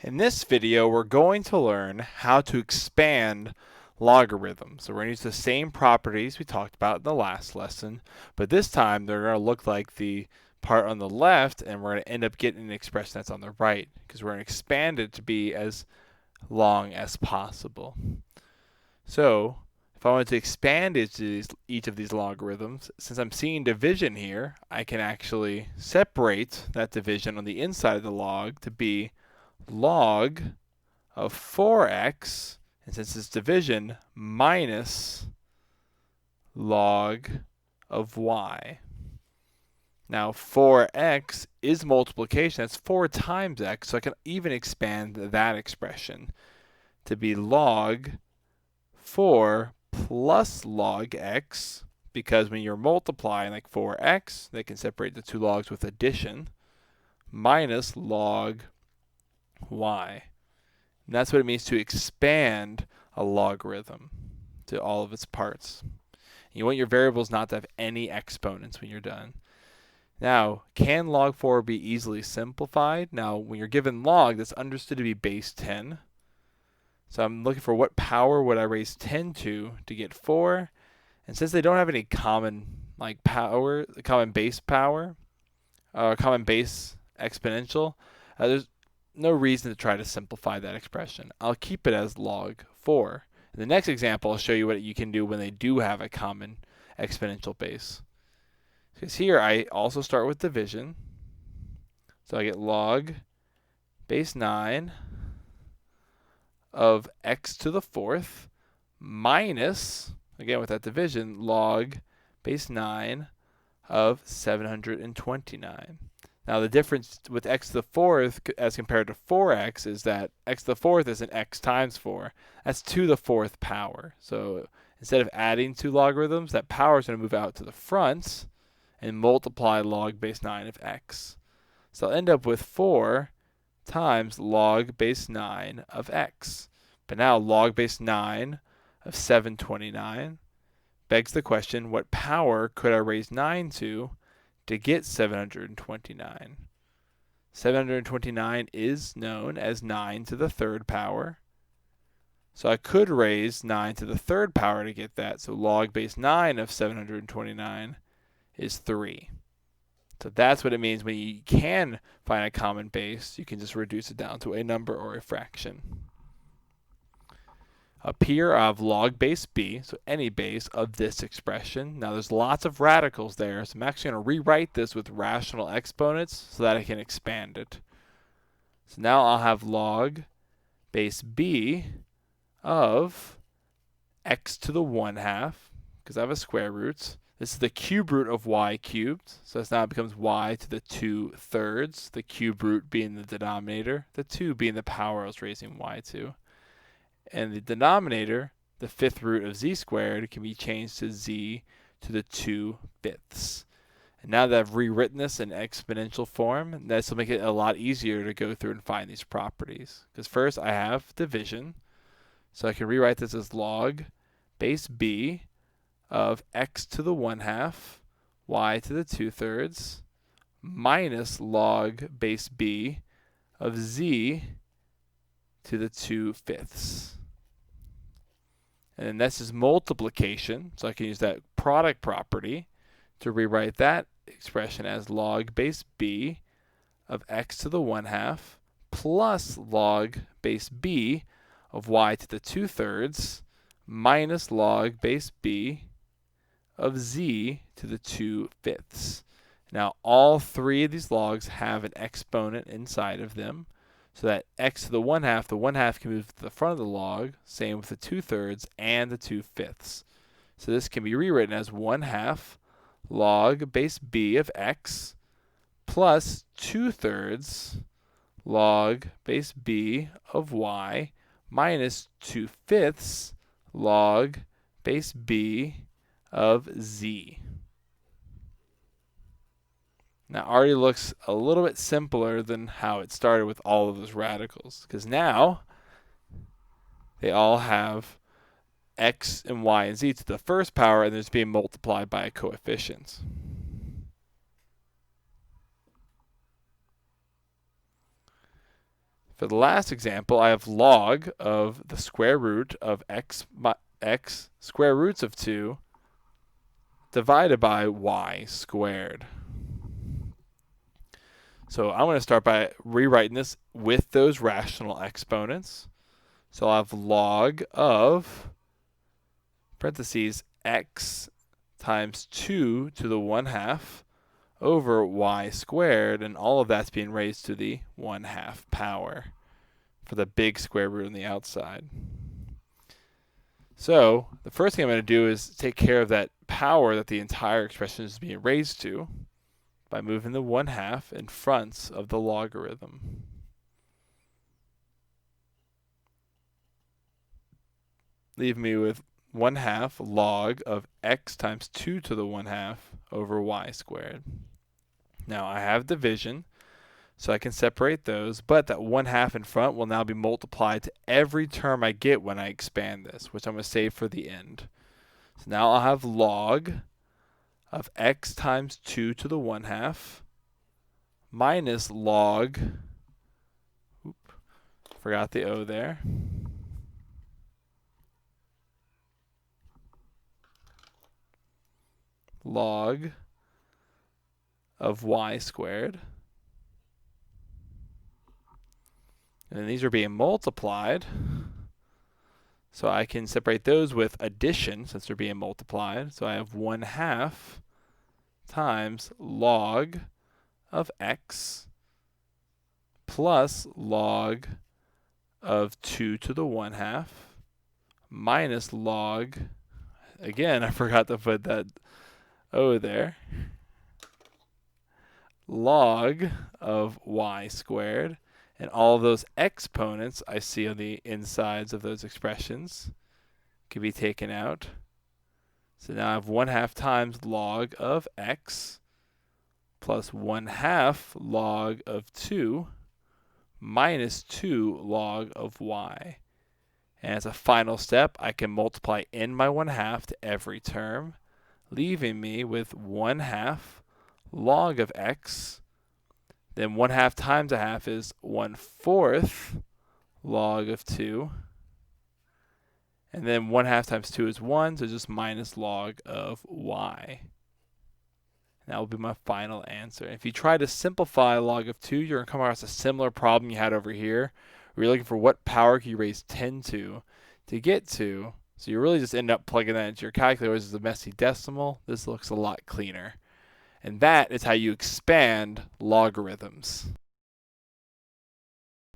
In this video, we're going to learn how to expand logarithms. So we're going to use the same properties we talked about in the last lesson, but this time they're going to look like the part on the left, and we're going to end up getting an expression that's on the right, because we're going to expand it to be as long as possible. So if I want to expand each of these logarithms, since I'm seeing division here, I can actually separate that division on the inside of the log to be log of 4x, and since it's division, minus log of y. Now 4x is multiplication, that's 4 times x, so I can even expand that expression to be log 4 plus log x, because when you're multiplying like 4x, they can separate the two logs with addition, minus log y. And that's what it means to expand a logarithm to all of its parts. You want your variables not to have any exponents when you're done. Now, can log 4 be easily simplified? Now, when you're given log, that's understood to be base 10. So I'm looking for what power would I raise 10 to get 4. And since they don't have any common power, common base power, common base exponential, there's no reason to try to simplify that expression. I'll keep it as log 4. In the next example, I'll show you what you can do when they do have a common exponential base. Because here I also start with division. So I get log base 9 of x to the 4th minus, again with that division, log base 9 of 729. Now the difference with x to the 4th as compared to 4x is that x to the 4th is an x times 4. That's to the 4th power. So instead of adding two logarithms, that power is going to move out to the front and multiply log base 9 of x. So I'll end up with 4 times log base 9 of x. But now log base 9 of 729 begs the question, what power could I raise 9 to get 729? 729 is known as 9 to the 3rd power. So I could raise 9 to the 3rd power to get that. So log base 9 of 729 is 3. So that's what it means when you can find a common base. You can just reduce it down to a number or a fraction. Up here I have log base b, so any base of this expression. Now there's lots of radicals there, so I'm actually going to rewrite this with rational exponents so that I can expand it. So now I'll have log base b of x to the 1/2, because I have a square root. This is the cube root of y cubed, so now it becomes y to the 2/3, the cube root being the denominator, the 2 being the power I was raising y to. And the denominator, the 5th root of z squared, can be changed to z to the 2/5. And now that I've rewritten this in exponential form, this will make it a lot easier to go through and find these properties. Because first I have division, so I can rewrite this as log base b of x to the 1/2, y to the 2/3, minus log base b of z to the 2/5. And then this is multiplication, so I can use that product property to rewrite that expression as log base b of x to the 1/2 plus log base b of y to the 2/3 minus log base b of z to the 2/5. Now all three of these logs have an exponent inside of them, so that x to the 1/2 can move to the front of the log, same with the 2/3 and the 2/5. So this can be rewritten as 1/2 log base b of x plus 2/3 log base b of y minus 2/5 log base b of z. Now, already looks a little bit simpler than how it started with all of those radicals, because now they all have x and y and z to the 1st power, and it's being multiplied by a coefficient. For the last example, I have log of the square root of x square roots of 2 divided by y squared. So I'm going to start by rewriting this with those rational exponents. So I'll have log of parentheses x times 2 to the 1/2 over y squared, and all of that's being raised to the 1/2 power for the big square root on the outside. So the first thing I'm going to do is take care of that power that the entire expression is being raised to by moving the 1/2 in front of the logarithm. Leave me with 1/2 log of x times 2 to the 1/2 over y squared. Now I have division, so I can separate those, but that 1/2 in front will now be multiplied to every term I get when I expand this, which I'm going to save for the end. So now I'll have log of x times 2 to the 1/2 minus log, forgot the O there, log of y squared. And these are being multiplied, so I can separate those with addition since they're being multiplied. So I have 1/2 times log of x plus log of 2 to the 1/2 minus log, again, I forgot to put that O there, log of y squared. And all of those exponents I see on the insides of those expressions can be taken out. So now I have 1/2 times log of x plus 1/2 log of 2 minus 2 log of y. And as a final step, I can multiply in my 1/2 to every term, leaving me with 1/2 log of x. Then 1/2 times 1/2 is 1/4 log of 2. And then 1/2 times 2 is 1, so just minus log of y. And that will be my final answer. If you try to simplify log of 2, you're going to come across a similar problem you had over here, where you're looking for what power can you raise 10 to get to. So you really just end up plugging that into your calculator. This is a messy decimal. This looks a lot cleaner. And that is how you expand logarithms.